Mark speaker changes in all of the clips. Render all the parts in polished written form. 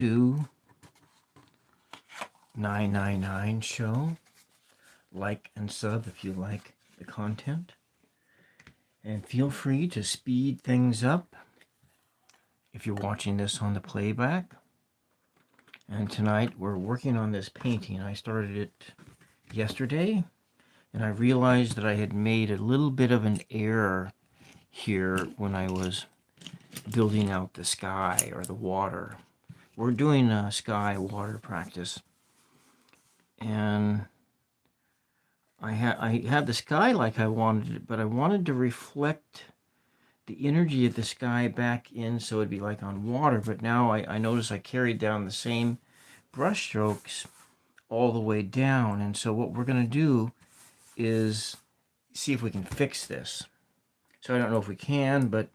Speaker 1: to 999 show. Like and sub if you like the content. And feel free to speed things up if you're watching this on the playback. And tonight we're working on this painting. I started it yesterday, and I realized that I had made a little bit of an error here when I was building out the sky or the water. We're doing a sky water practice, and I had the sky like I wanted it, but I wanted to reflect the energy of the sky back in so it'd be like on water. But now I notice I carried down the same brush strokes all the way down, and so what we're going to do is see if we can fix this. So I don't know if we can, but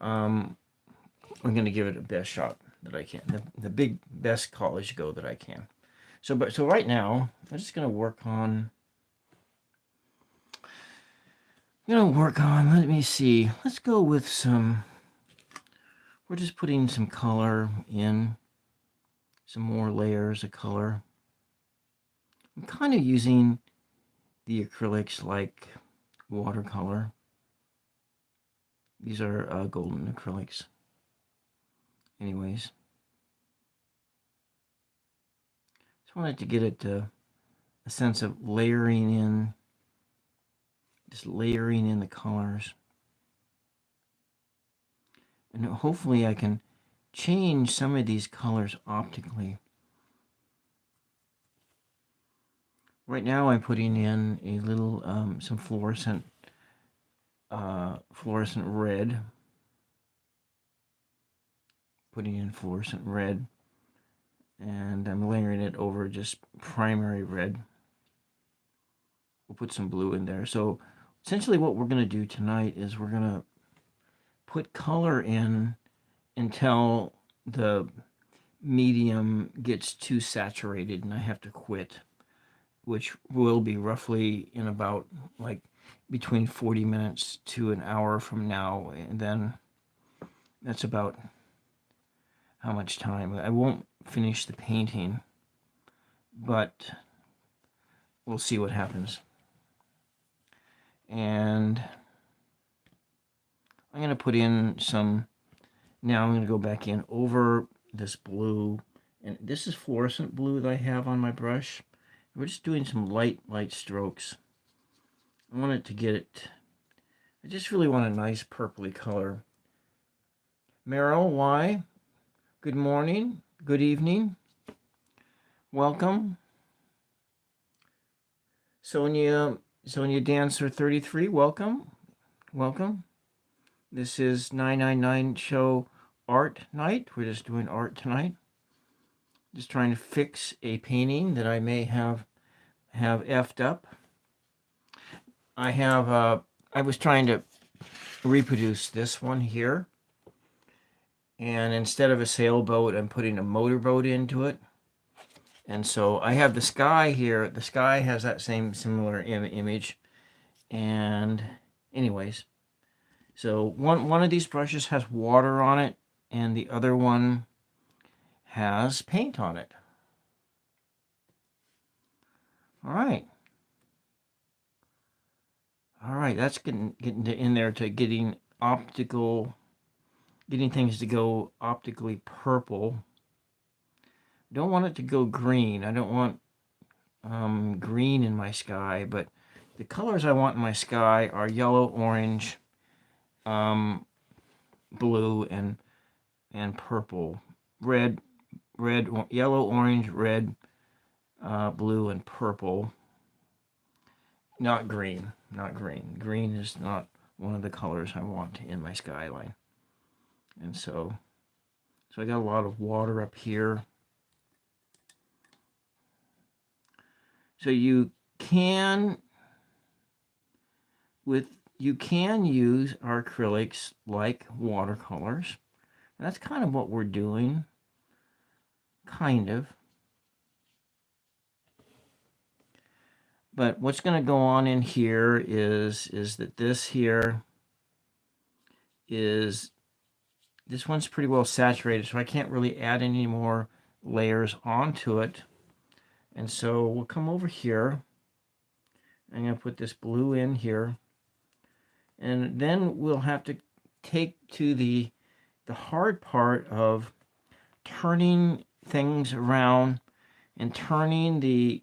Speaker 1: I'm going to give it a best shot that I can, the big best college go that I can. So right now I'm just going to work on. Let me see. Let's go with some. We're just putting some color in, some more layers of color. I'm kind of using the acrylics like watercolor. These are golden acrylics. Anyways, just wanted to get it a sense of layering in, just layering in the colors. And hopefully I can change some of these colors optically. Right now I'm putting in a little, some fluorescent red. Putting in fluorescent red, and I'm layering it over just primary red. We'll put some blue in there. So essentially what we're going to do tonight is we're going to put color in until the medium gets too saturated and I have to quit, which will be roughly in about like between 40 minutes to an hour from now. And then that's about how much time. I won't finish the painting, but we'll see what happens. And I'm going to put in some, now I'm going to go back in over this blue, and this is fluorescent blue that I have on my brush. We're just doing some light strokes. I want it to get it, I just really want a nice purpley color. Meryl, why? Good morning, good evening, welcome. Sonia Dancer 33, welcome. This is 999 show art night. We're just doing art tonight. Just trying to fix a painting that I may have effed up. I was trying to reproduce this one here. And instead of a sailboat, I'm putting a motorboat into it. And so I have the sky here. The sky has that same similar image. And anyways, so one of these brushes has water on it, and the other one has paint on it. All right, that's getting in there to getting things to go optically purple. Don't want it to go green. I don't want green in my sky, but the colors I want in my sky are yellow, orange, blue, and purple. Red, yellow, orange, red, blue, and purple. Not green. Green is not one of the colors I want in my skyline. And so I got a lot of water up here. So you can use our acrylics like watercolors. And that's kind of what we're doing. Kind of. But what's going to go on in here is that this here is, this one's pretty well saturated, so I can't really add any more layers onto it. And so we'll come over here. I'm going to put this blue in here. And then we'll have to take to the hard part of turning things around and turning the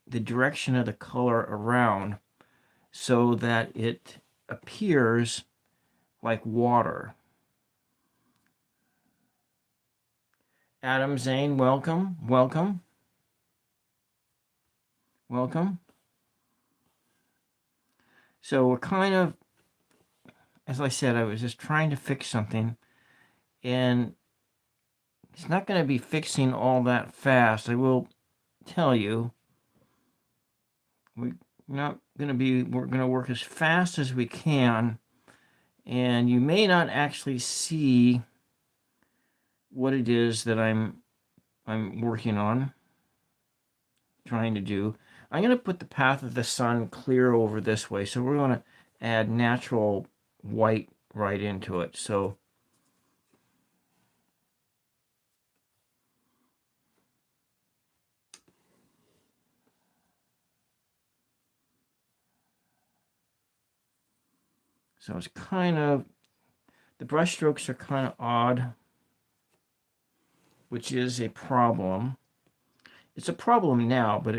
Speaker 1: direction of the color around so that it appears like water. Adam Zane, welcome, welcome, welcome. So we're kind of, as I said, I was just trying to fix something, and it's not going to be fixing all that fast. I will tell you, we're going to work as fast as we can, and you may not actually see what it is that I'm working on, trying to do. I'm going to put the path of the sun clear over this way, so we're going to add natural white right into it. So it's kind of, the brush strokes are kind of odd, which is a problem. It's a problem now, but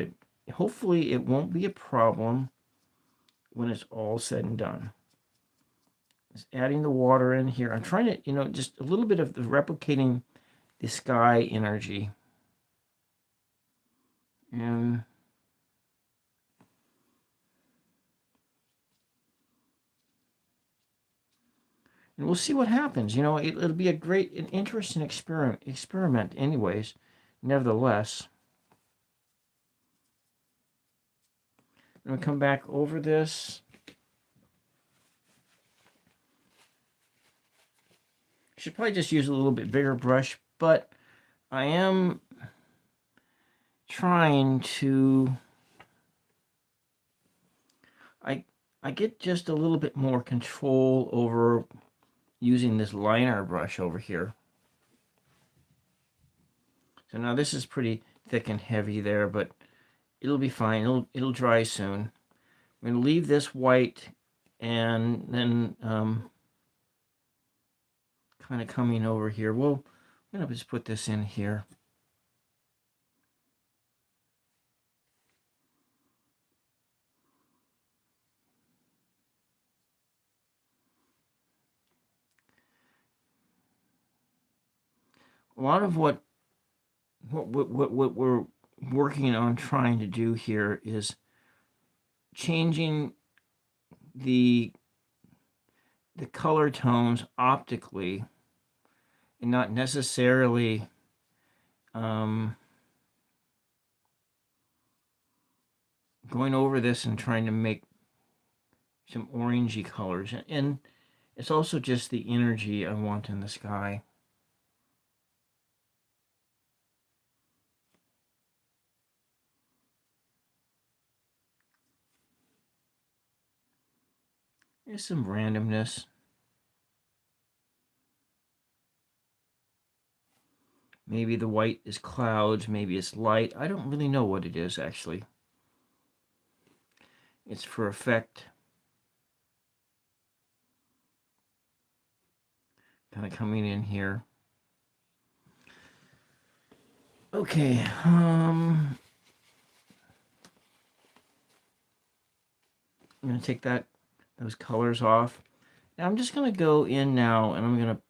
Speaker 1: hopefully it won't be a problem when it's all said and done. Just adding the water in here. I'm trying to, just a little bit of the replicating the sky energy. And we'll see what happens. It'll be an interesting experiment anyways, nevertheless. I'm going to come back over this. Should probably just use a little bit bigger brush, but I am trying to, I get just a little bit more control over using this liner brush over here. So now this is pretty thick and heavy there, but it'll be fine. It'll dry soon. I'm going to leave this white, and then kind of coming over here. Well, I'm going to just put this in here. A lot of what we're working on trying to do here is changing the color tones optically, and not necessarily going over this and trying to make some orangey colors. And it's also just the energy I want in the sky. There's some randomness. Maybe the white is clouds, maybe it's light. I don't really know what it is, actually. It's for effect. Kind of coming in here. Okay, I'm going to take those colors off. Now I'm just going to go in now, and I'm going to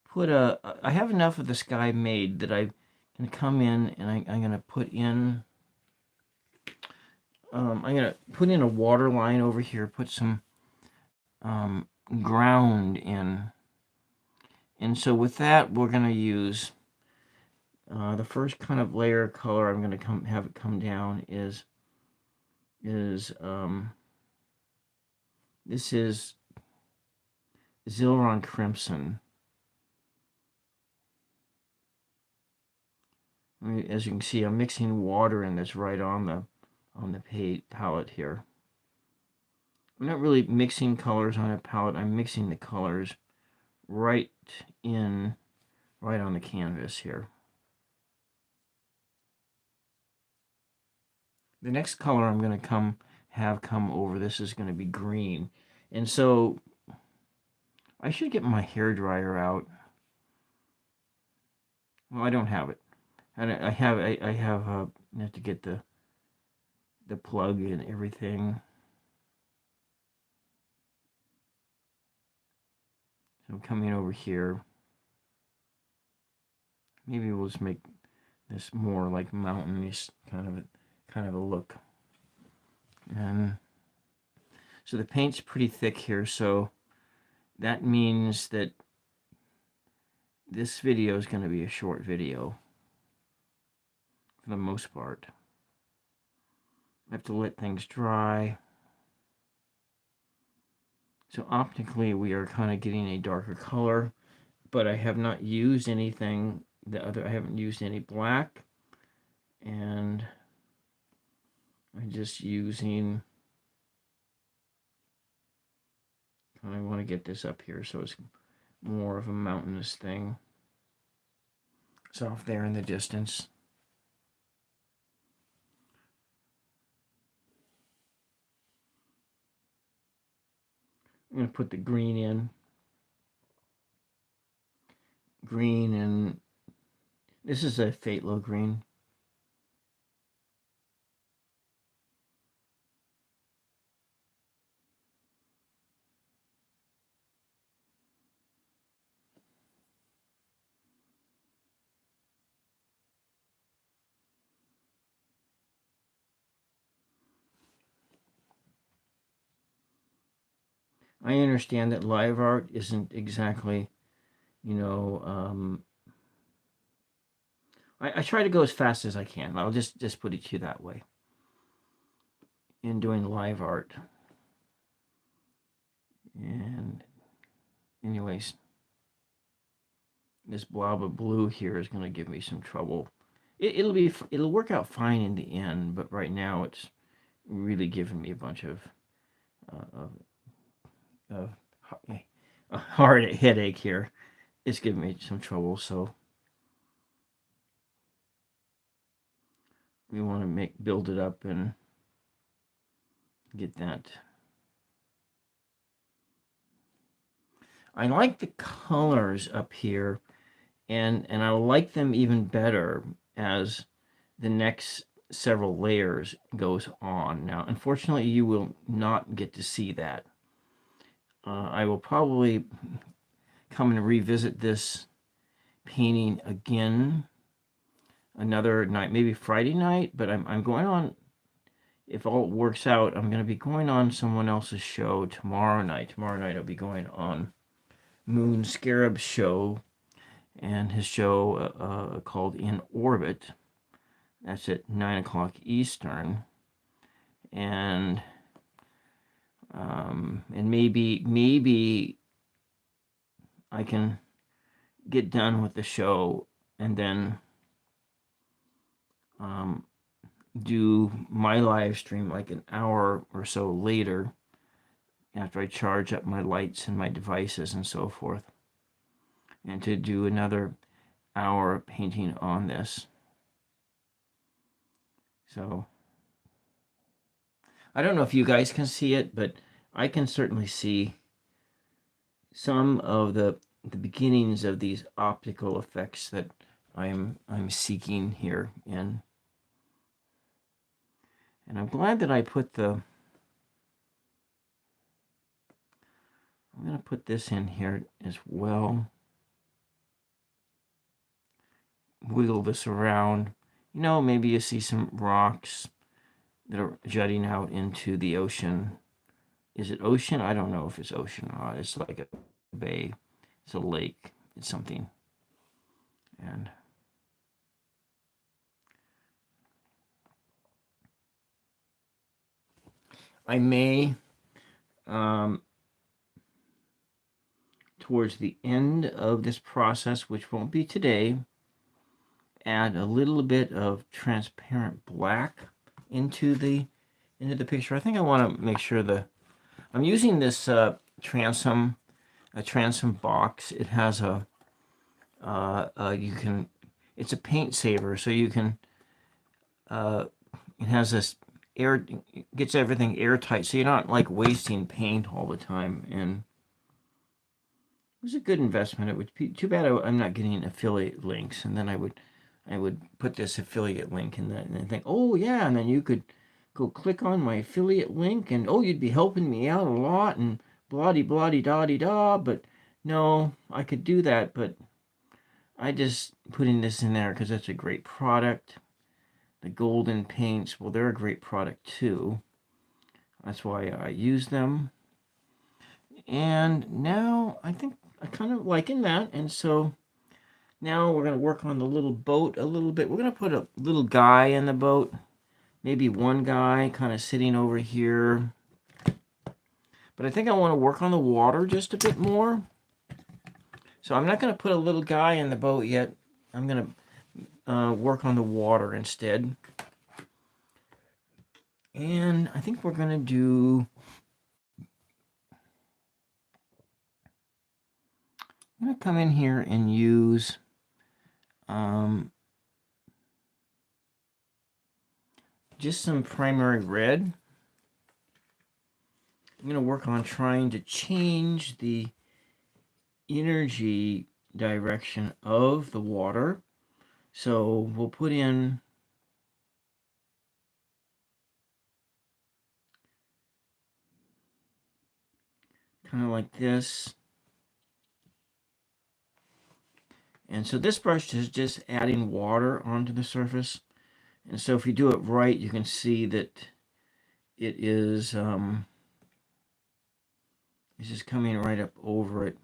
Speaker 1: put I have enough of the sky made that I'm going to come in, and I'm going to put in, I'm going to put in a water line over here, put some ground in. And so with that, we're going to use the first kind of layer of color I'm going to have it come down is this is Zilron Crimson. As you can see, I'm mixing water in this right on the palette here. I'm not really mixing colors on a palette. I'm mixing the colors right on the canvas here. the next color I'm going to have come over this is going to be green. And so I should get my hair dryer out. Well, I don't have it. And I have I have to get the plug and everything. So I'm coming over here. Maybe we'll just make this more like mountainous kind of a look. And so the paint's pretty thick here, so that means that this video is going to be a short video for the most part. I have to let things dry. So optically we are kind of getting a darker color, but I have not used anything I haven't used any black, and I'm just using, I want to get this up here so it's more of a mountainous thing. It's off there in the distance. I'm going to put the green in. Green, and this is a phthalo green. I understand that live art isn't exactly, you know, I try to go as fast as I can. I'll just put it to you that way. In doing live art. And anyways, this blob of blue here is going to give me some trouble. It'll work out fine in the end, but right now it's really giving me a bunch of a hard headache here. It's giving me some trouble, so we want to build it up and get that. I like the colors up here, and I like them even better as the next several layers goes on. Now, unfortunately, you will not get to see that. I will probably come and revisit this painting again another night, maybe Friday night, but I'm going on, if all works out, I'm going to be going on someone else's show tomorrow night. Tomorrow night I'll be going on Moon Scarab's show, and his show called In Orbit. That's at 9 o'clock Eastern. And maybe I can get done with the show and then do my live stream like an hour or so later after I charge up my lights and my devices and so forth, and to do another hour painting on this. So I don't know if you guys can see it, but I can certainly see some of the beginnings of these optical effects that I'm seeking here in. And I'm glad that I put I'm going to put this in here as well. Wiggle this around. You know, maybe you see some rocks that are jutting out into the ocean. Is it ocean? I don't know if it's ocean or not. It's like a bay. It's a lake. It's something. And I may, towards the end of this process, which won't be today, add a little bit of transparent black into the picture. I think I want to make sure I'm using this transom box. It has it's a paint saver, so you can it has this air, gets everything airtight, so you're not like wasting paint all the time. And it was a good investment. It would be too bad I'm not getting affiliate links, and then I would put this affiliate link in that, and then think, oh yeah, and then you could go click on my affiliate link, and oh, you'd be helping me out a lot, and bloody bloody da da. But no, I could do that, but I just putting this in there because it's a great product. The golden paints, well, they're a great product too. That's why I use them. And now I think I kind of liking that, and so now we're going to work on the little boat a little bit. We're going to put a little guy in the boat, maybe one guy kind of sitting over here. But I think I want to work on the water just a bit more. So I'm not going to put a little guy in the boat yet. I'm going to work on the water instead. And I think we're going to do... I'm going to come in here and use... just some primary red. I'm going to work on trying to change the energy direction of the water. So we'll put in kind of like this. And so this brush is just adding water onto the surface. And so if you do it right, you can see that it is it's just coming right up over it.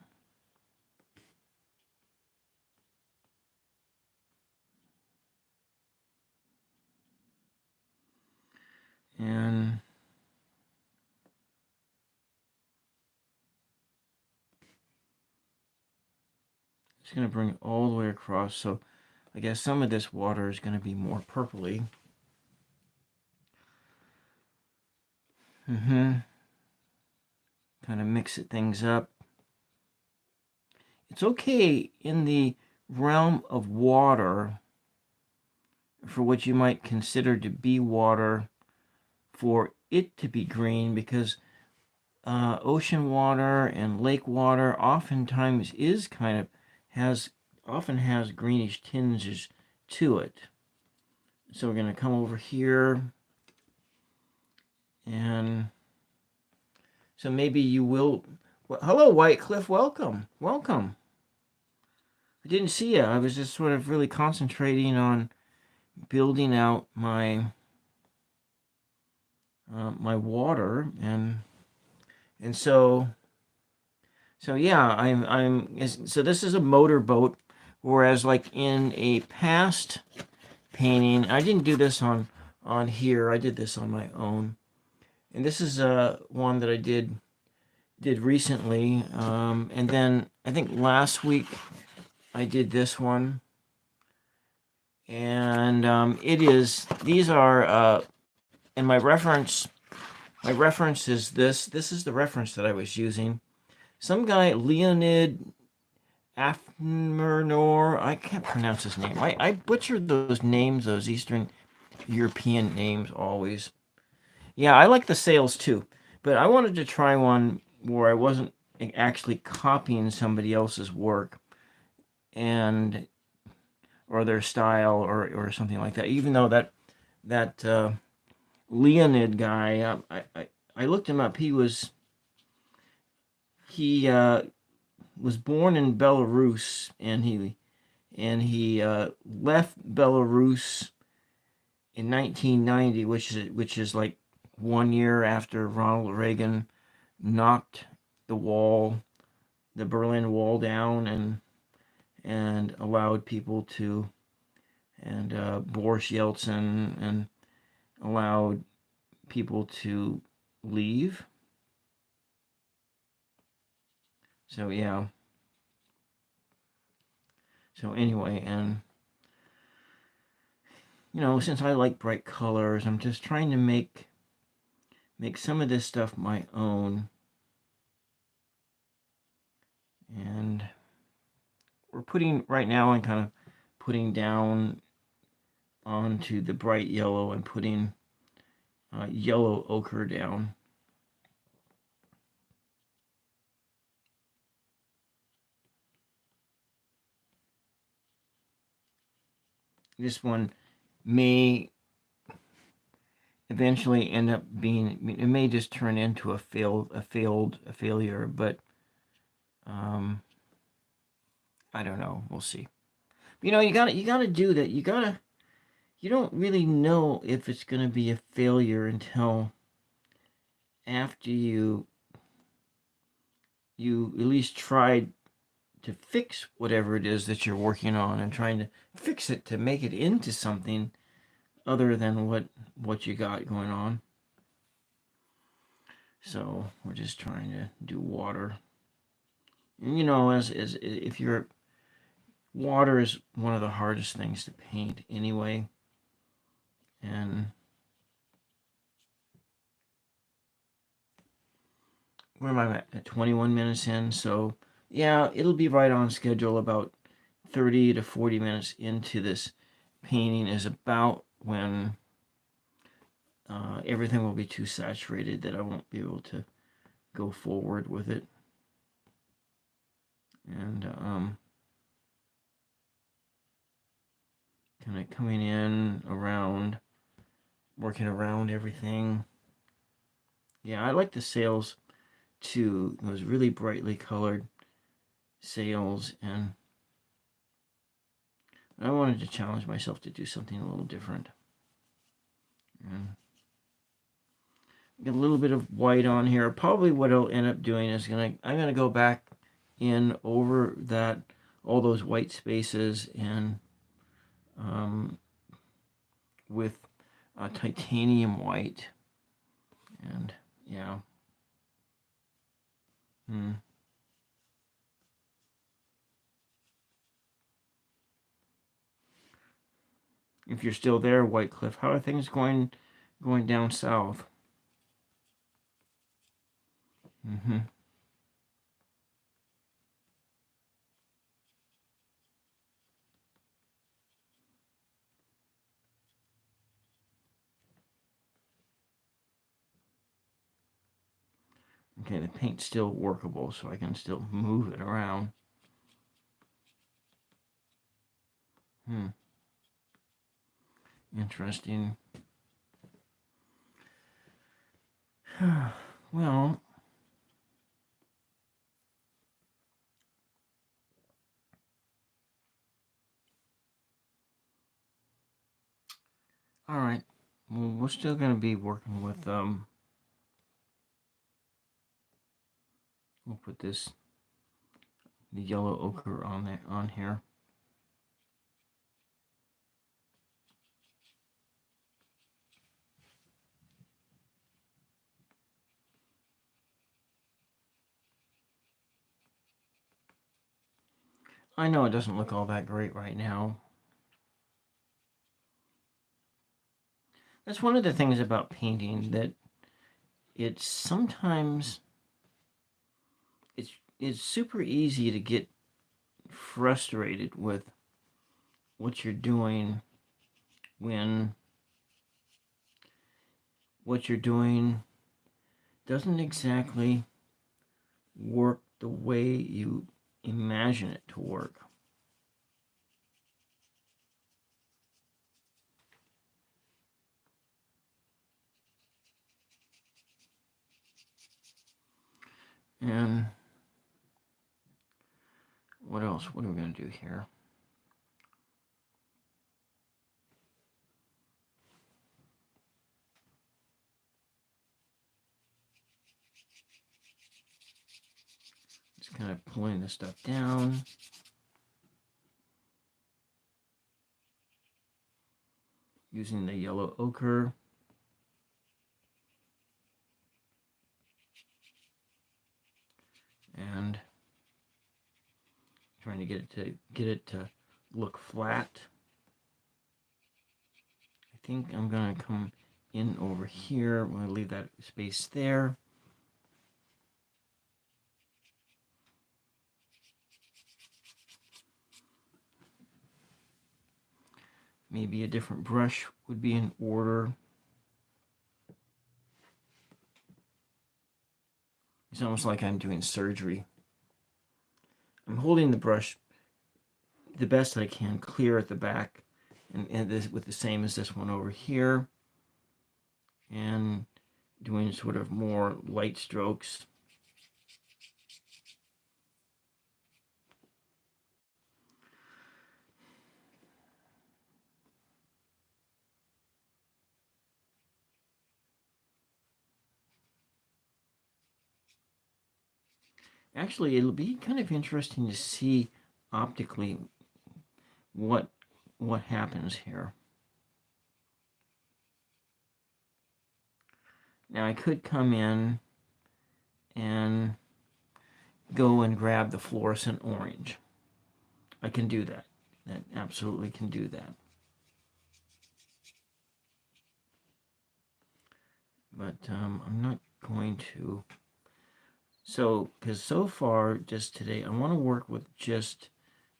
Speaker 1: And it's going to bring it all the way across. So I guess some of this water is going to be more purpley. Kind of mix it things up. It's okay in the realm of water, for what you might consider to be water, for it to be green, because ocean water and lake water oftentimes is kind of often has greenish tinges to it. So we're going to come over here, and so maybe you will... Well, hello, White Cliff. Welcome. Welcome. I didn't see you. I was just sort of really concentrating on building out my my water, and so yeah, so this is a motor boat, whereas like in a past painting, I didn't do this on here. I did this on my own, and this is one that I did recently, and then I think last week I did this one, and these are and my reference is this is the reference that I was using. Some guy, Leonid Afmernor, I can't pronounce his name. I butcher those names, those Eastern European names always. Yeah, I like the sails too, but I wanted to try one where I wasn't actually copying somebody else's work and or their style or something like that. Even though that Leonid guy, I looked him up. He was born in Belarus, and he left Belarus in 1990, which is like 1 year after Ronald Reagan knocked the Berlin Wall down, and allowed people to, and Boris Yeltsin, and allowed people to leave. So yeah. So anyway, and since I like bright colors, I'm just trying to make some of this stuff my own. And we're putting right now, I'm kind of putting down onto the bright yellow and putting yellow ochre down. This one may eventually end up being, it may just turn into a failure, but I don't know. We'll see. You gotta do that. You don't really know if it's gonna be a failure until after you at least tried to fix whatever it is that you're working on and trying to fix it to make it into something other than what you got going on. So we're just trying to do water. And as if you're water is one of the hardest things to paint anyway. And where am I at 21 minutes in? So yeah, it'll be right on schedule. About 30 to 40 minutes into this painting is about when everything will be too saturated that I won't be able to go forward with it. And kind of coming in around, working around everything. Yeah, I like the sails too, those really brightly colored sails, and I wanted to challenge myself to do something a little different. And get a little bit of white on here. Probably what I'll end up doing is I'm gonna go back in over all those white spaces and with titanium white. And yeah. If you're still there, White Cliff, how are things going down south? Okay, the paint's still workable, so I can still move it around. Interesting. Well, all right. Well, we're still going to be working with we'll put the yellow ochre on here. I know it doesn't look all that great right now. That's one of the things about painting, that it's sometimes it's super easy to get frustrated with what you're doing when what you're doing doesn't exactly work the way you imagine it to work. And what else? What are we going to do here? Just kind of pulling this stuff down. Using the yellow ochre. And trying to get it to look flat. I think I'm going to come in over here. I'm going to leave that space there. Maybe a different brush would be in order. It's almost like I'm doing surgery. I'm holding the brush the best I can, clear at the back, and this with the same as this one over here, and doing sort of more light strokes. Actually, it'll be kind of interesting to see optically what happens here. Now I could come in and go and grab the fluorescent orange. I can do that. That absolutely can do that. But I'm not going to. So, because so far, just today, I want to work with just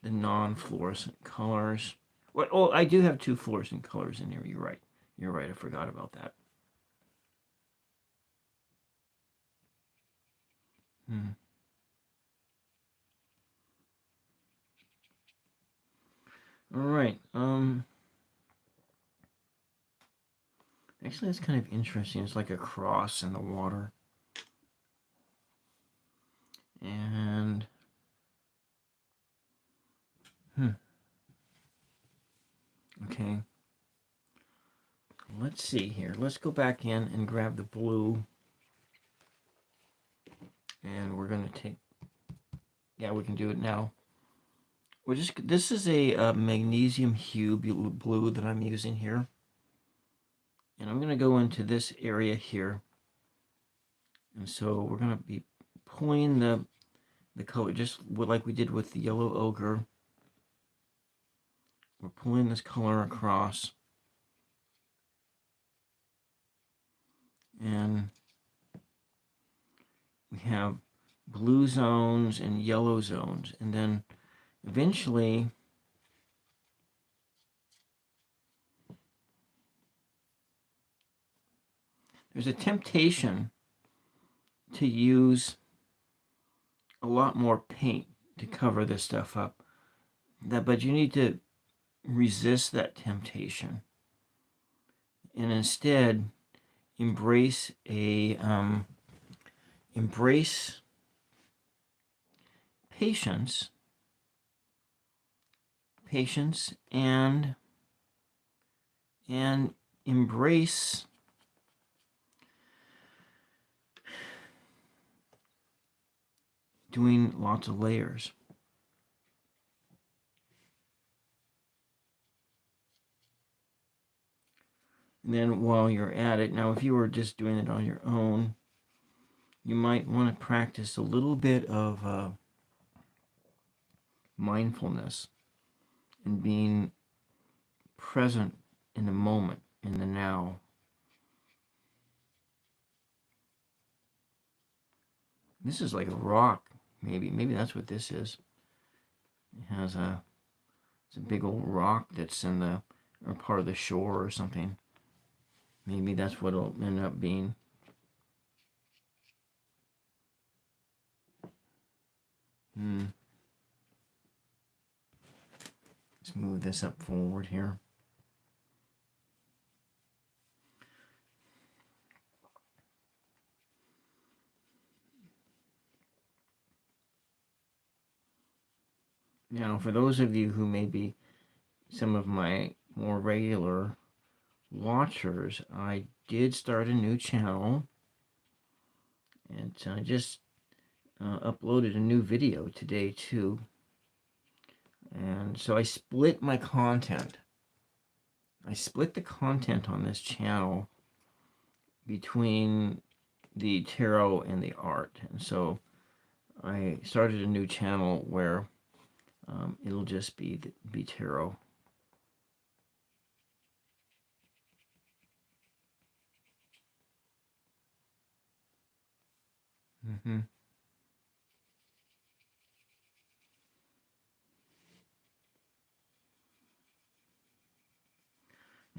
Speaker 1: the non-fluorescent colors. What? Oh, I do have two fluorescent colors in here. You're right. You're right. I forgot about that. All right. Actually, that's kind of interesting. It's like a cross in the water. And okay. Let's see here. Let's go back in and grab the blue. And we're going to take, yeah, we can do it now. This is a magnesium hue blue that I'm using here. And I'm going to go into this area here. And so we're going to be pulling the color, just like we did with the yellow ochre. We're pulling this color across. And we have blue zones and yellow zones. And then eventually there's a temptation to use a lot more paint to cover this stuff up. But you need to resist that temptation and instead embrace patience and embrace doing lots of layers. And then while you're at it, now if you were just doing it on your own, you might want to practice a little bit of mindfulness and being present in the moment, in the now. This is like a rock, maybe. Maybe that's what this is. It has it's a big old rock that's in the or part of the shore or something. Maybe that's what it'll end up being. Let's move this up forward here. Now, for those of you who may be some of my more regular watchers, I did start a new channel, and I just uploaded a new video today too. And so I split my content. I split the content on this channel between the tarot and the art. And so I started a new channel where it'll just be tarot. Now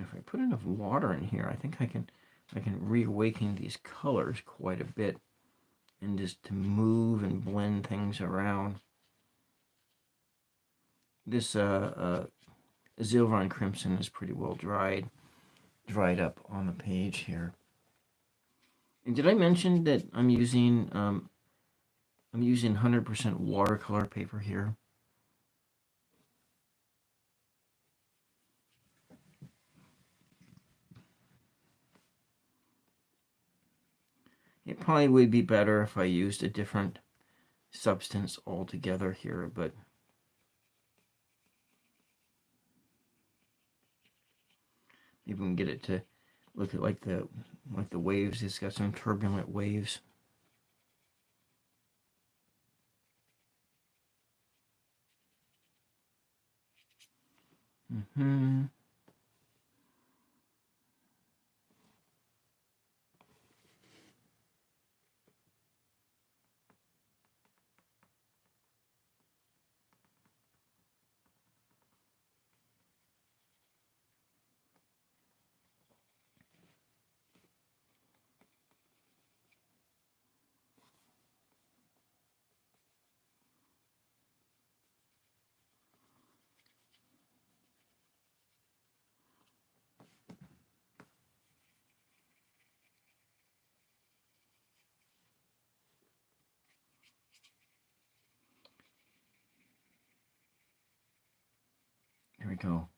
Speaker 1: if I put enough water in here, I think I can reawaken these colors quite a bit and just to move and blend things around. This Zilvron Crimson is pretty well dried up on the page here. And did I mention that I'm using 100% watercolor paper here? It probably would be better if I used a different substance altogether here, but maybe we can get it to look at like the waves. It's got some turbulent waves. Mm-hmm. Here we go.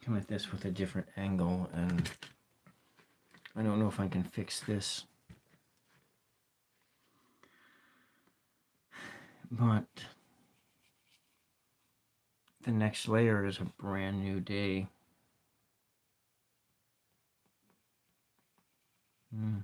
Speaker 1: Come at this with a different angle, and I don't know if I can fix this, but the next layer is a brand new day. Mm.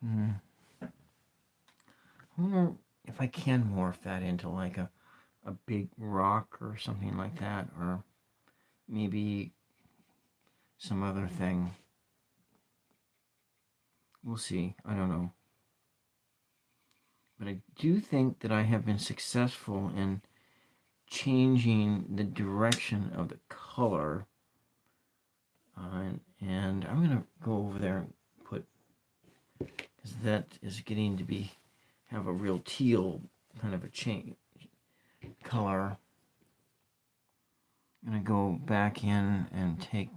Speaker 1: Mm. I wonder if I can morph that into like a big rock or something like that, or maybe some other thing. We'll see. I don't know. But I do think that I have been successful in changing the direction of the color. And I'm going to go over there and put, because that is getting to have a real teal kind of a change color. I'm going to go back in and take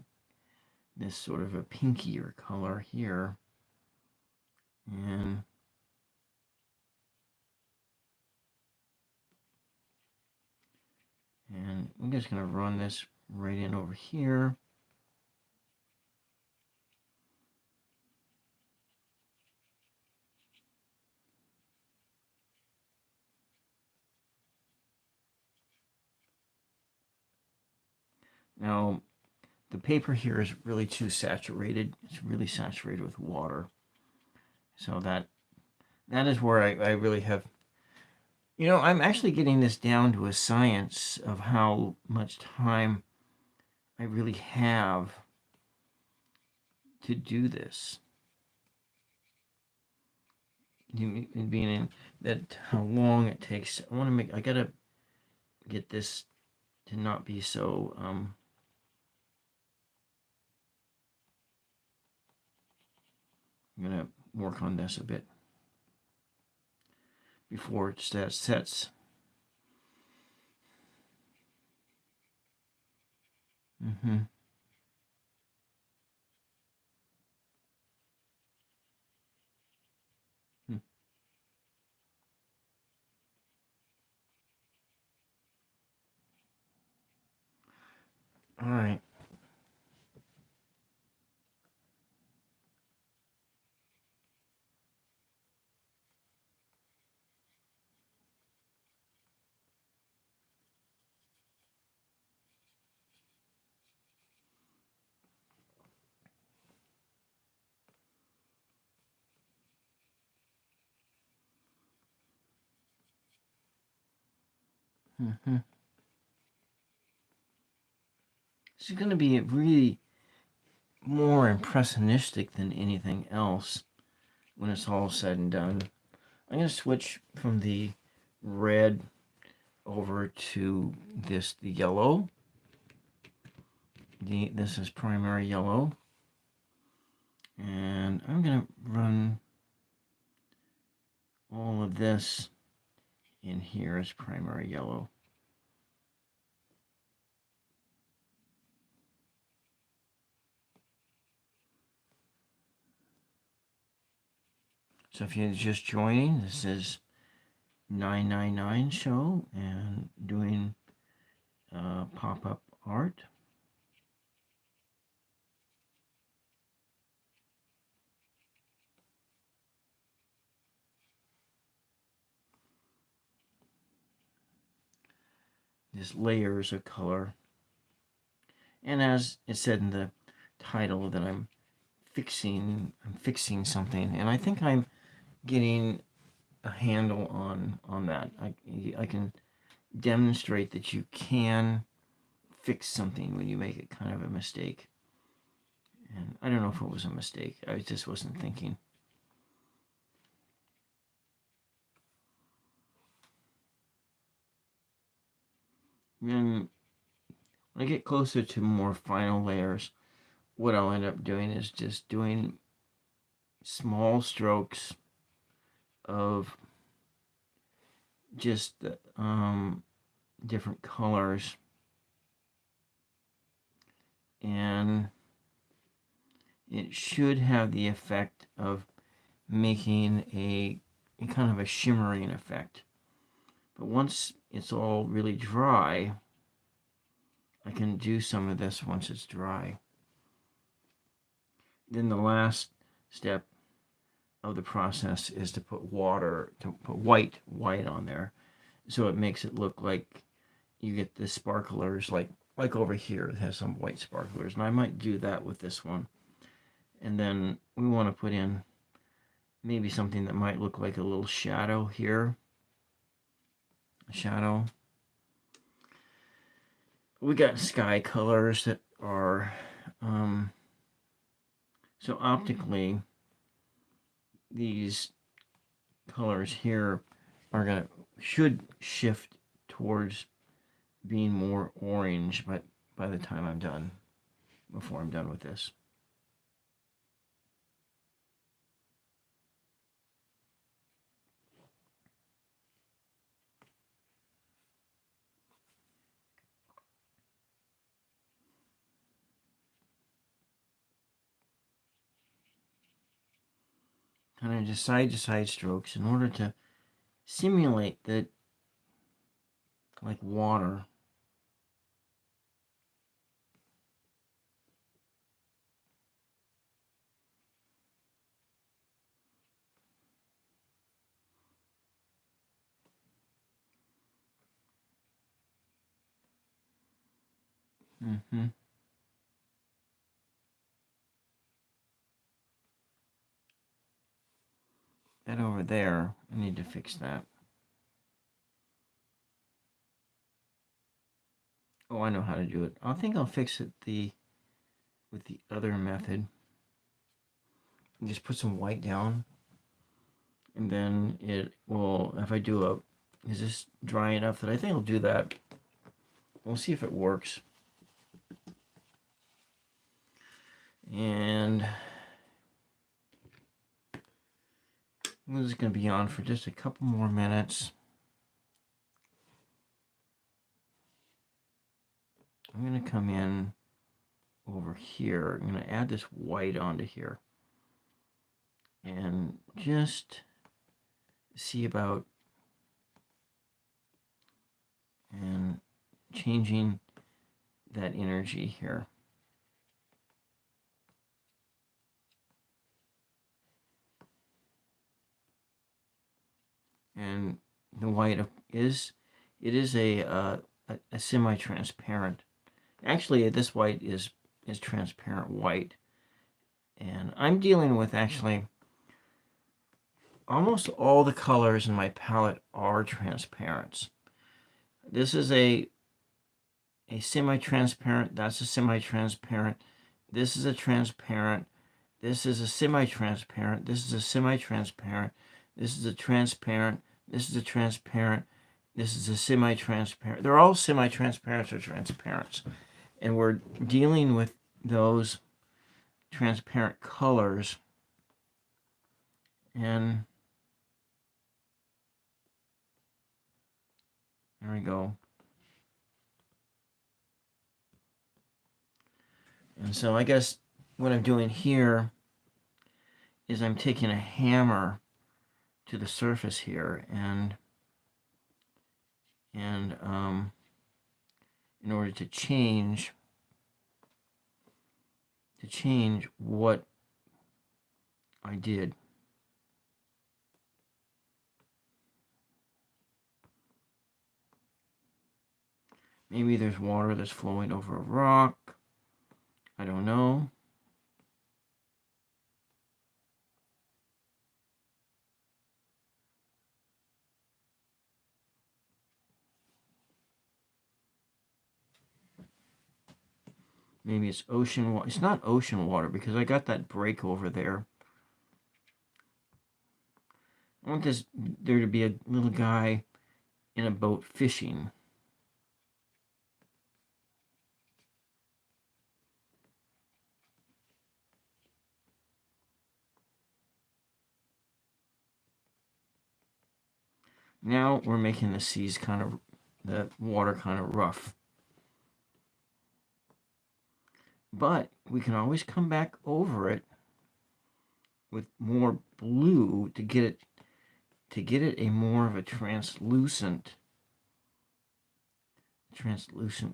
Speaker 1: this sort of a pinkier color here, and I'm just going to run this right in over here. Now, the paper here is really too saturated. It's really saturated with water. So that is where I really have, I'm actually getting this down to a science of how much time I really have to do this. Being in that, how long it takes. I gotta get this to not be so, I'm gonna work on this a bit before it sets. Mm-hmm. All right. This is going to be really more impressionistic than anything else when it's all said and done. I'm going to switch from the red over to the yellow. This is primary yellow. And I'm going to run all of this in here as primary yellow. So if you're just joining, this is 999 show and doing pop-up art. Just layers of color. And as it said in the title, that I'm fixing something, and I think I'm getting a handle on that. I can demonstrate that you can fix something when you make it kind of a mistake. And I don't know if it was a mistake. I just wasn't thinking. Then when I get closer to more final layers, what I'll end up doing is just doing small strokes of just different colors, and it should have the effect of making a kind of a shimmering effect. But once it's all really dry, I can do some of this once it's dry. Then the last step of the process is to put white on there, so it makes it look like you get the sparklers, like over here it has some white sparklers, and I might do that with this one. And then we want to put in maybe something that might look like a little shadow here, a shadow. We got sky colors that are so optically these colors here are should shift towards being more orange, but by the time I'm done, before I'm done with this. Kind of just side to side strokes in order to simulate that, like water. That over there, I need to fix that. Oh, I know how to do it. I think I'll fix it with the other method. Just put some white down, and then it will, if I do is this dry enough that I think I'll do that. We'll see if it works. And this is going to be on for just a couple more minutes. I'm going to come in over here. I'm going to add this white onto here and just see about and changing that energy here. And the white is a semi-transparent. Actually, this white is transparent white, and I'm dealing with actually almost all the colors in my palette are transparents. This is a semi-transparent. That's a semi-transparent. This is a transparent. This is a semi-transparent. This is a semi-transparent. This is a transparent. This is a transparent. This is a semi-transparent. They're all semi-transparents or transparents. And we're dealing with those transparent colors. And there we go. And so I guess what I'm doing here is I'm taking a hammer to the surface here and in order to change what I did. Maybe there's water that's flowing over a rock. I don't know. Maybe it's ocean water. It's not ocean water because I got that break over there. I want there to be a little guy in a boat fishing. Now we're making the water kind of rough. But we can always come back over it with more blue to get it a more of a translucent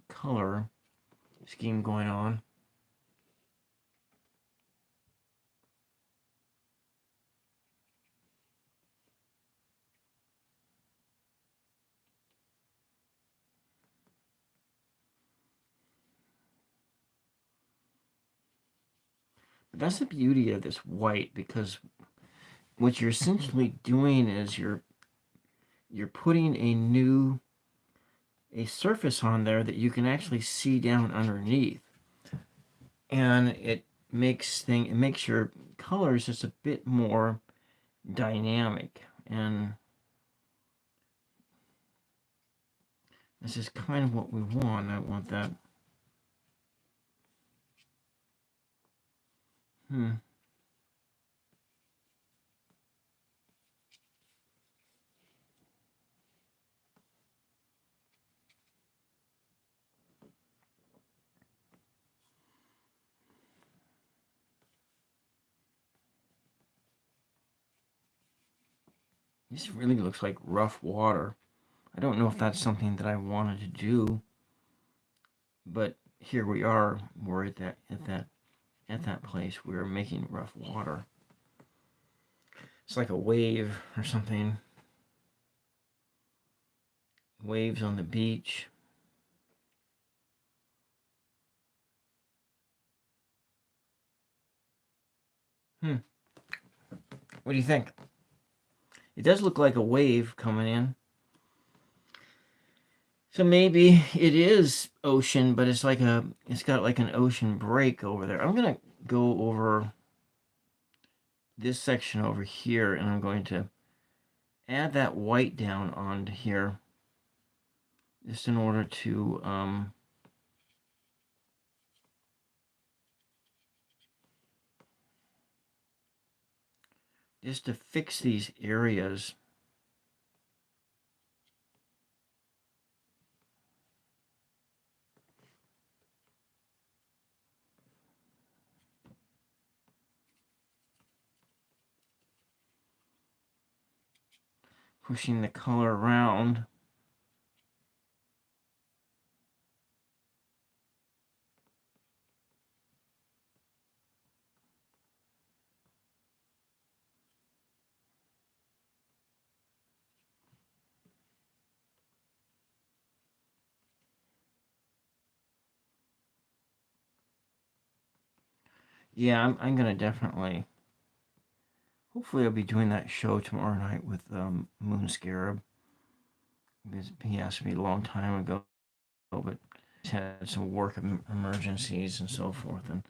Speaker 1: color scheme going on. But that's the beauty of this white, because what you're essentially doing is you're putting a surface on there that you can actually see down underneath, and it makes your colors just a bit more dynamic, and this is kind of what we want. I want that. This really looks like rough water. I don't know if that's something that I wanted to do, but here we are. We're at that place. We're making rough water. It's like a wave or something. Waves on the beach. What do you think? It does look like a wave coming in. So maybe it is ocean, but it's got like an ocean break over there. I'm gonna go over this section over here, and I'm going to add that white down onto here, just in order to just to fix these areas. Pushing the color around. Yeah, I'm gonna definitely. Hopefully, I'll be doing that show tomorrow night with Moon Scarab. because he asked me a long time ago, but he's had some work emergencies and so forth, and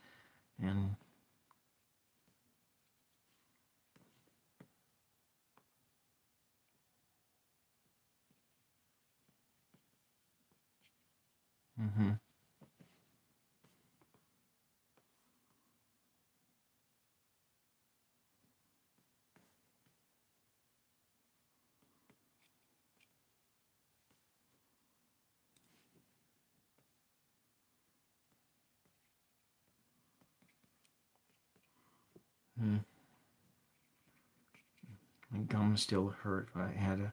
Speaker 1: mm-hmm. Mm. My gum still hurt. I had a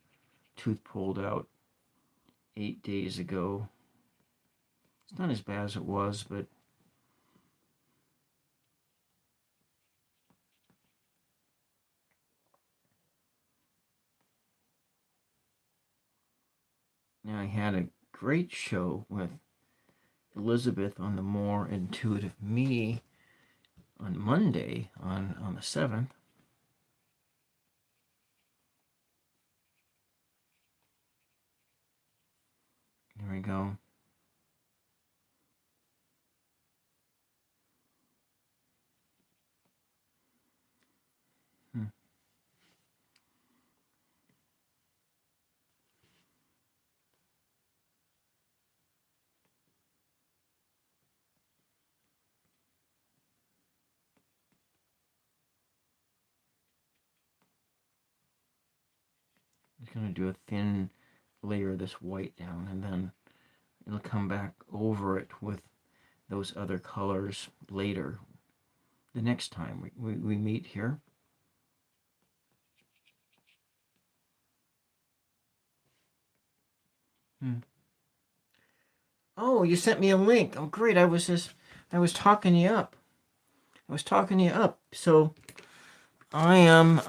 Speaker 1: tooth pulled out 8 days ago. It's not as bad as it was, but now I had a great show with Elizabeth on the More Intuitive Me on Monday on the 7th. Here we go. Hmm. I'm just going to do a thin layer of this white down, and then it'll come back over it with those other colors later, the next time we meet here. Hmm. Oh, you sent me a link. Oh, great. I was talking you up. I was talking you up. So I am,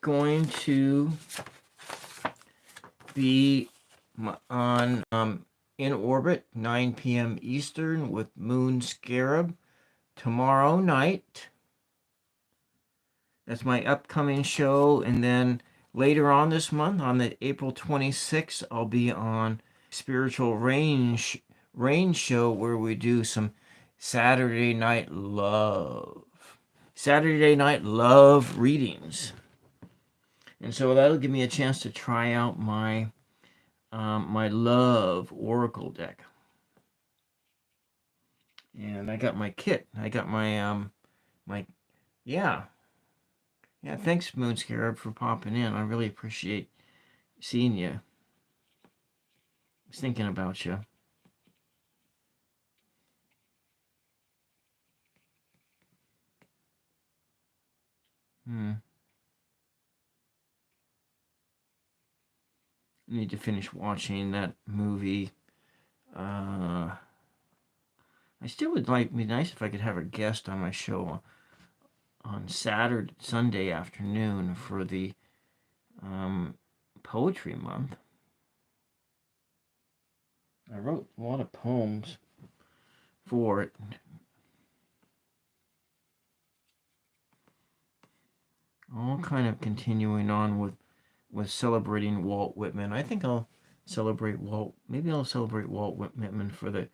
Speaker 1: going to be on, in orbit, 9 p.m. Eastern with Moon Scarab tomorrow night. That's my upcoming show. And then later on this month, on the April 26th, I'll be on Spiritual Range show where we do some Saturday Night Love. Saturday Night Love readings. And so that'll give me a chance to try out my Love Oracle deck. And I got my kit. I got my yeah. Yeah, thanks Moon Scarab for popping in. I really appreciate seeing you. I was thinking about you. Hmm. I need to finish watching that movie. I still would like be nice if I could have a guest on my show on Sunday afternoon for the um, poetry month. I wrote a lot of poems for it. All kind of continuing on with celebrating Walt Whitman. I think I'll celebrate Walt. Maybe I'll celebrate Walt Whitman for the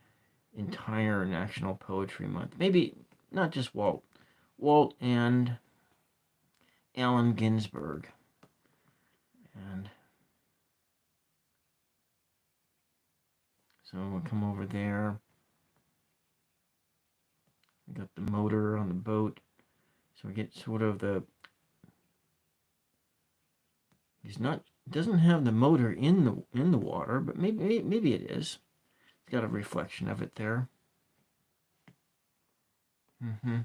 Speaker 1: entire National Poetry Month. Maybe not just Walt. Walt and Allen Ginsberg. And so we'll come over there. We got the motor on the boat. So we get sort of he's not doesn't have the motor in the water, but maybe it is. It's got a reflection of it there. Mm-hmm.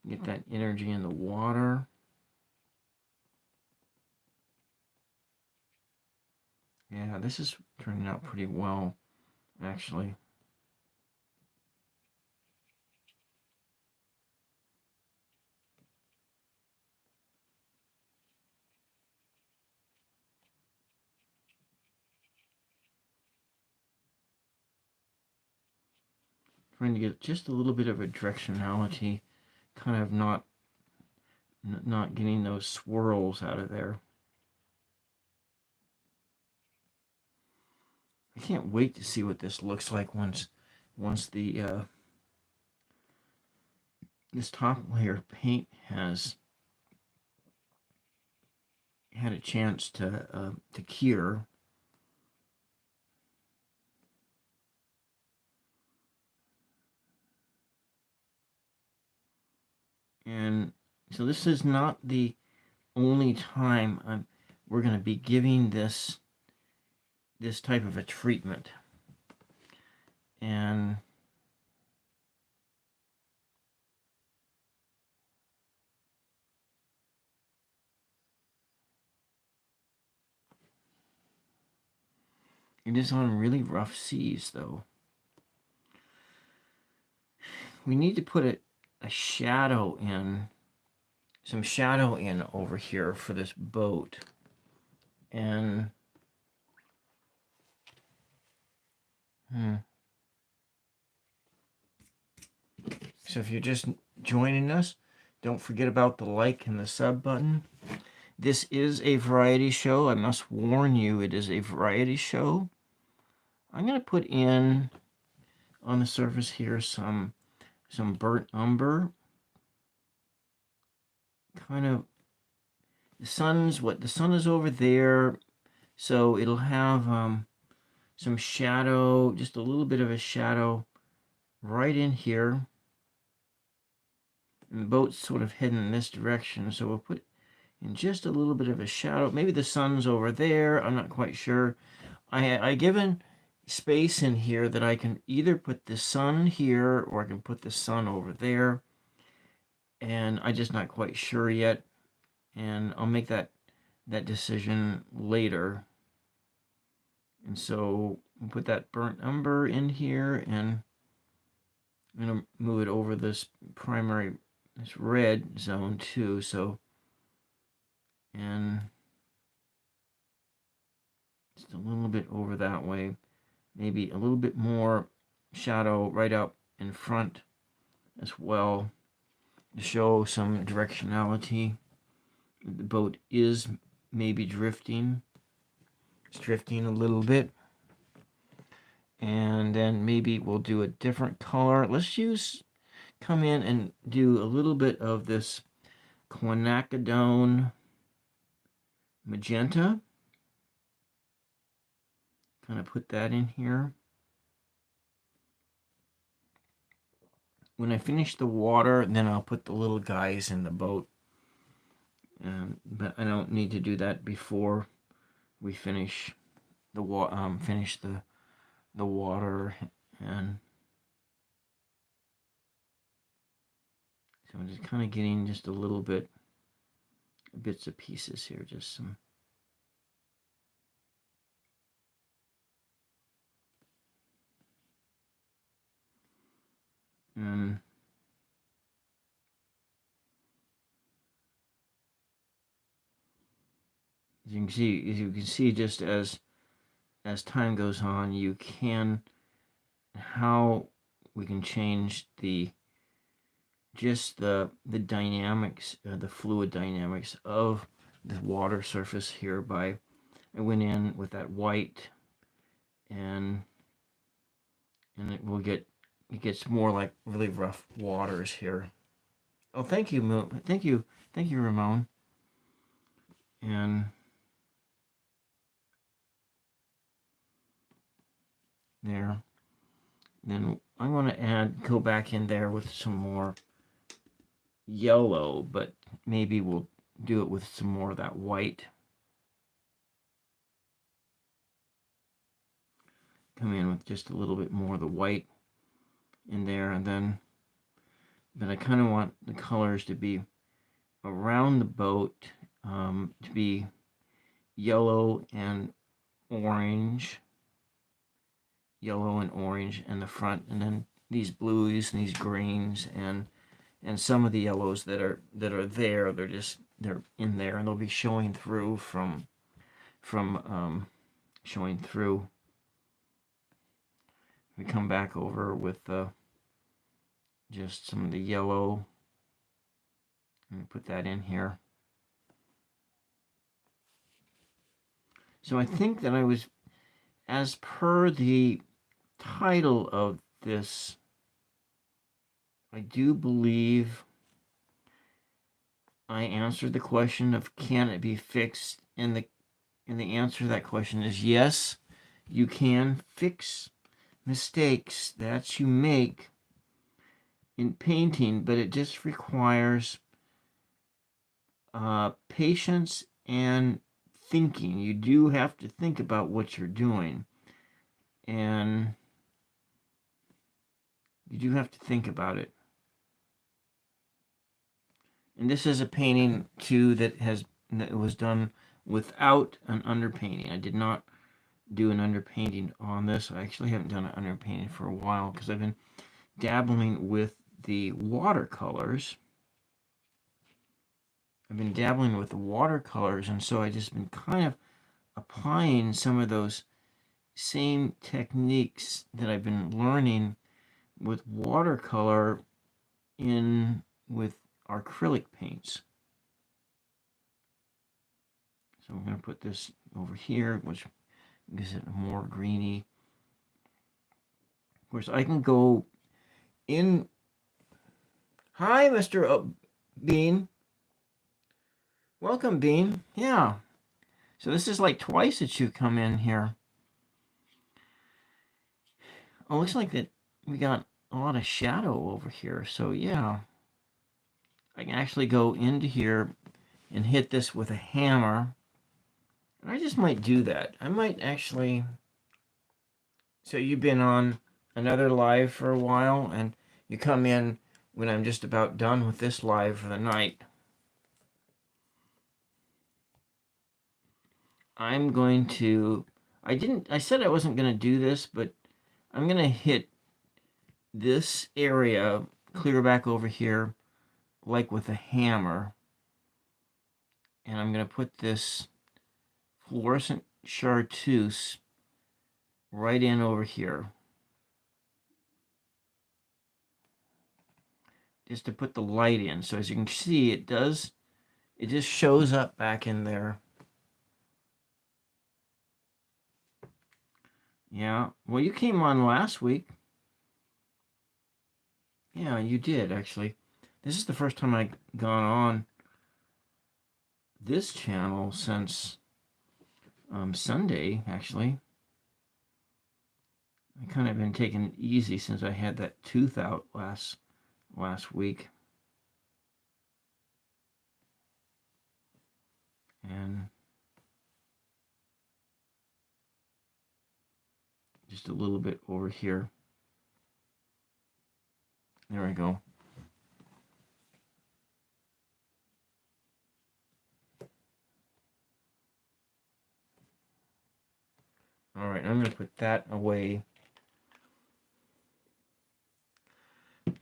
Speaker 1: Get that energy in the water. Yeah, this is turning out pretty well, actually. trying to get just a little bit of a directionality, kind of not getting those swirls out of there. I can't wait to see what this looks like once the this top layer of paint has had a chance to cure. And so this is not the only time we're going to be giving this type of a treatment. And it is on really rough seas, though. We need to put a shadow in, some shadow in over here for this boat. And so if you're just joining us, don't forget about the like and the sub button. This is a variety show. I must warn you, it is a variety show. I'm going to put in on the surface here some burnt umber. Kind of, the sun is over there, so it'll have some shadow, just a little bit of a shadow right in here. And the boat's sort of heading in this direction, so we'll put in just a little bit of a shadow. Maybe the sun's over there, I'm not quite sure. I given space in here that I can either put the sun here or I can put the sun over there, and I'm just not quite sure yet, and I'll make that decision later. And so we'll put that burnt umber in here, and I'm going to move it over this primary, this red zone too. So, and just a little bit over that way, maybe a little bit more shadow right up in front as well to show some directionality. The boat is maybe drifting. It's drifting a little bit. And then maybe we'll do a different color. Let's come in and do a little bit of this quinacridone magenta. Kind of put that in here. When I finish the water, then I'll put the little guys in the boat. But I don't need to do that before we finish the water. The water, and so I'm just kind of getting just a little bit, bits and pieces here, just some. And as you can see, just as time goes on, you can, how we can change the dynamics, the fluid dynamics of the water surface here by, I went in with that white, and it gets more like really rough waters here. Oh, thank you, thank you, Ramon. And there. Then I want to go back in there with some more yellow, but maybe we'll do it with some more of that white. Come in with just a little bit more of the white in there, and then I kind of want the colors to be around the boat, to be yellow and orange, in the front, and then these blues and these greens and some of the yellows that are there, they're in there, and they'll be showing through from showing through. We come back over with just some of the yellow. Let me put that in here. So I think that I was, as per the title of this, I do believe I answered the question of can it be fixed, and the answer to that question is yes, you can fix mistakes that you make in painting, but it just requires patience and thinking. You do have to think about what you're doing, and you do have to think about it. And this is a painting too that was done without an underpainting. I did not do an underpainting on this. I actually haven't done an underpainting for a while because I've been dabbling with the watercolors. And so I just been kind of applying some of those same techniques that I've been learning with watercolor in with acrylic paints. So I'm going to put this over here, which gives it more greeny. Of course, I can go in. Hi, Mr. Bean. Welcome, Bean. Yeah. So this is like twice that you come in here. Oh, looks like that we got a lot of shadow over here. So yeah, I can actually go into here and hit this with a hammer. And I just might do that. I might actually. So you've been on another live for a while, and you come in when I'm just about done with this live for the night. I'm going to. I said I wasn't going to do this, but I'm going to hit this area clear back over here like with a hammer, and I'm going to put this fluorescent chartreuse right in over here just to put the light in. So as you can see, it just shows up back in there. Yeah, well, you came on last week. Yeah, you did, actually. This is the first time I've gone on this channel since Sunday, actually. I kind of been taking it easy since I had that tooth out last week. And just a little bit over here. There we go. All right, I'm going to put that away.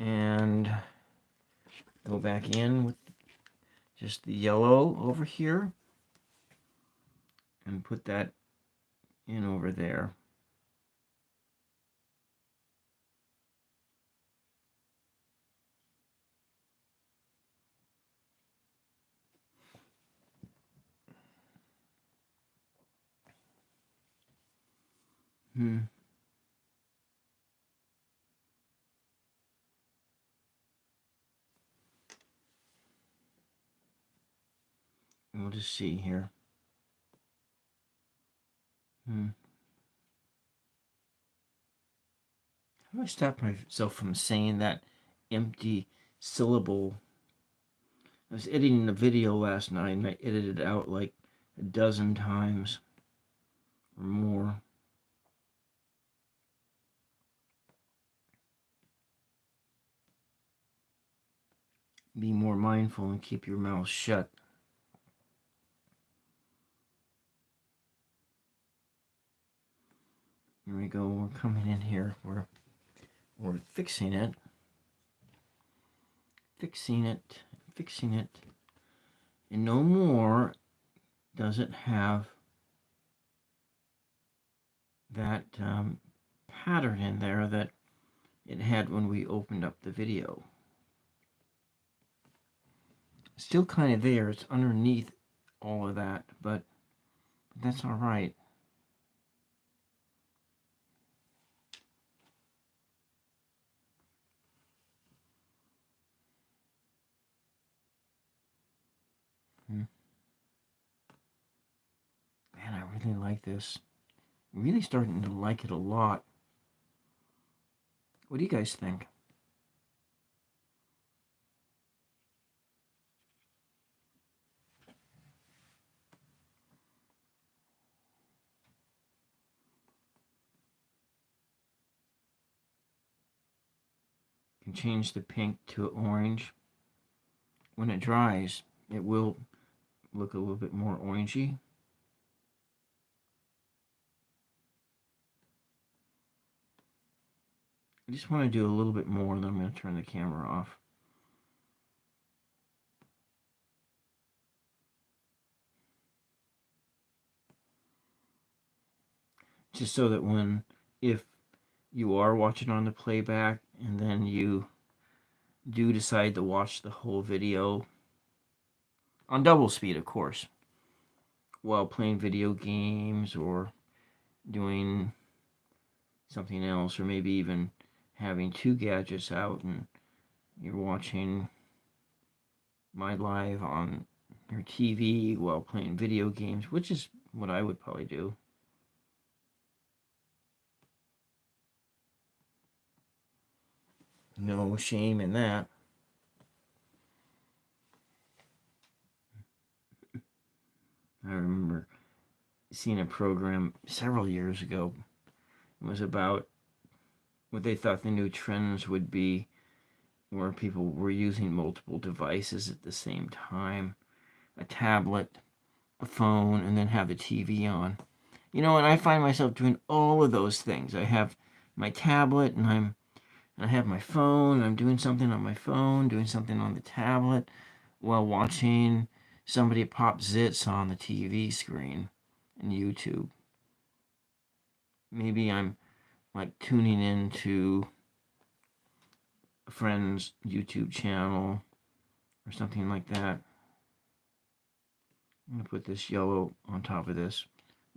Speaker 1: And go back in with just the yellow over here. And put that in over there. And we'll just see here. How do I stop myself from saying that empty syllable? I was editing a video last night and I edited it out like a dozen times or more. Be more mindful and keep your mouth shut. Here we go. We're coming in here. We're fixing it. Fixing it. And no more does it have that pattern in there that it had when we opened up the video. Still kind of there. It's underneath all of that, but that's all right. Man, I really like this. I'm really starting to like it a lot. What do you guys think? You can change the pink to orange. When it dries, it will look a little bit more orangey. I just want to do a little bit more, then I'm going to turn the camera off. Just so that if you are watching on the playback and then you do decide to watch the whole video on double speed, of course, while playing video games or doing something else, or maybe even having two gadgets out and you're watching my live on your TV while playing video games, which is what I would probably do. No shame in that. I remember seeing a program several years ago. It was about what they thought the new trends would be, where people were using multiple devices at the same time, a tablet, a phone, and then have the TV on. And I find myself doing all of those things. I have my tablet and I have my phone, and I'm doing something on my phone, doing something on the tablet while watching somebody pop zits on the TV screen and YouTube. Maybe I'm like tuning into a friend's YouTube channel or something like that. I'm going to put this yellow on top of this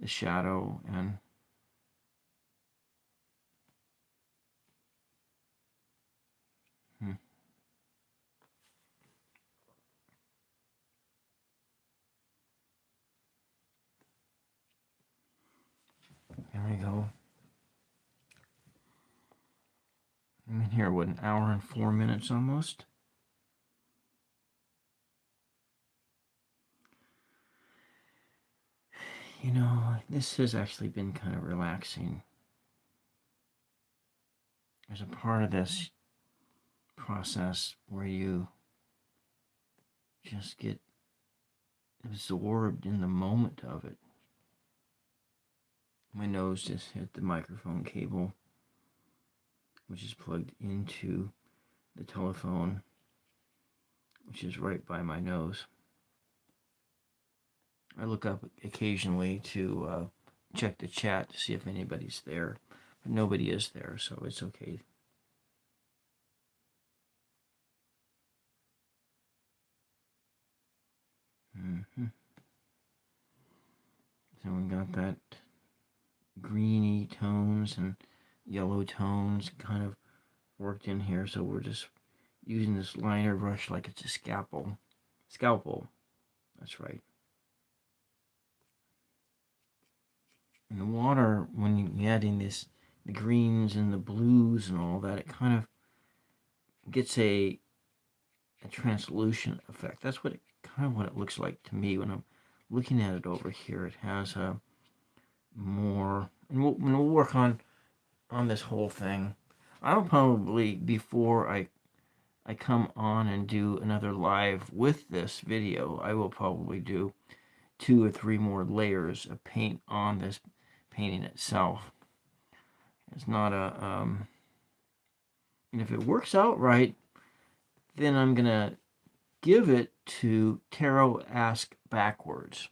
Speaker 1: shadow, and there we go. I'm in here, what, an hour and 4 minutes almost? This has actually been kind of relaxing. There's a part of this process where you just get absorbed in the moment of it. My nose just hit the microphone cable, which is plugged into the telephone, which is right by my nose. I look up occasionally to check the chat to see if anybody's there, but nobody is there, so it's okay. So we got that greeny tones and yellow tones kind of worked in here, so we're just using this liner brush like it's a scalpel. That's right. In the water, when you add in the greens and the blues and all that, it kind of gets a translucent effect. That's what it looks like to me when I'm looking at it over here. It has a more, and we'll work on this whole thing. I'll probably, before I come on and do another live with this video, I will probably do 2 or 3 more layers of paint on this painting itself. It's not and if it works out right, then I'm gonna give it to Tarot Ask Backwards.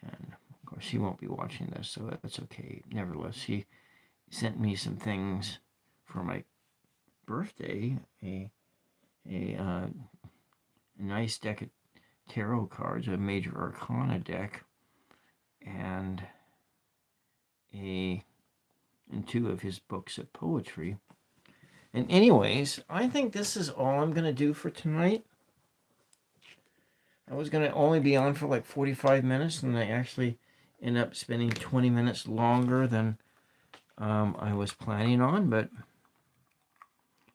Speaker 1: And of course, he won't be watching this, so that's okay. Nevertheless, he sent me some things for my birthday a nice deck of tarot cards, a major arcana deck, and two of his books of poetry. And anyways, I think this is all I'm going to do for tonight. I was going to only be on for like 45 minutes, and I actually ended up spending 20 minutes longer than I was planning on. But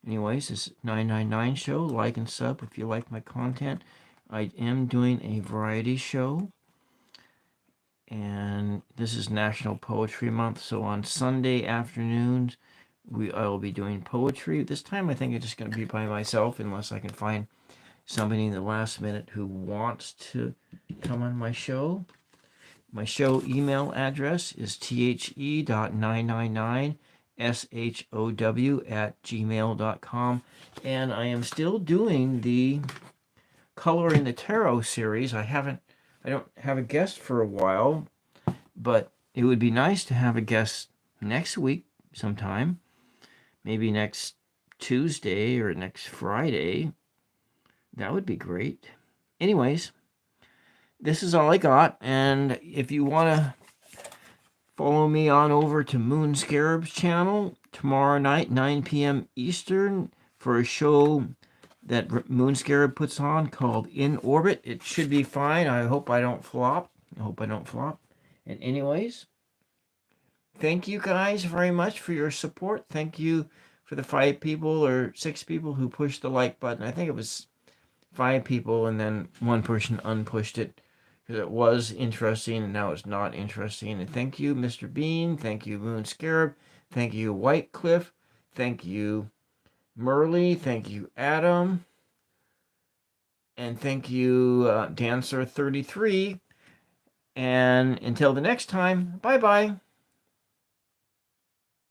Speaker 1: anyways, this 999 show. Like and sub if you like my content. I am doing a variety show. And this is National Poetry Month. So on Sunday afternoons, I will be doing poetry. This time I think I'm just going to be by myself unless I can find somebody in the last minute who wants to come on my show. My show email address is the999show@gmail.com. And I am still doing the Color in the Tarot series. I don't have a guest for a while, but it would be nice to have a guest next week sometime. Maybe next Tuesday or next Friday. That would be great. Anyways, this is all I got. And if you want to follow me on over to Moon Scarab's channel tomorrow night, 9 p.m. Eastern, for a show that Moon Scarab puts on called In Orbit. It should be fine. I hope I don't flop. And anyways, thank you guys very much for your support. Thank you for the 5 people or 6 people who pushed the like button. I think it was 5 people, and then 1 person unpushed it because it was interesting and now it's not interesting. And thank you, Mr. Bean. Thank you, Moon Scarab. Thank you, White Cliff. Thank you, Merle. Thank you, Adam. And thank you, Dancer33. And until the next time, bye-bye.